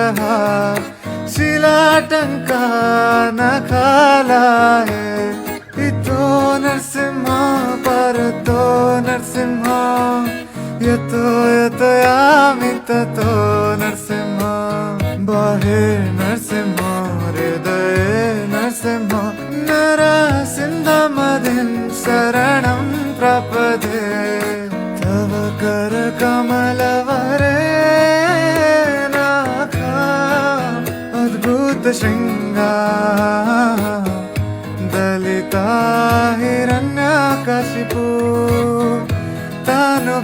रहा शिलाटंका नखालाय इतो नरसिंह परतो नरसिंह यतो यतयामि ततो नरसिंह बाहेर नरसिंह हृदये नरसिंह नरसिंहमदिं शरणं प्रपदे तव कर कमलवरे नाखा अद्भुत शृंगार दलिता हिरण्यकशिपु तानु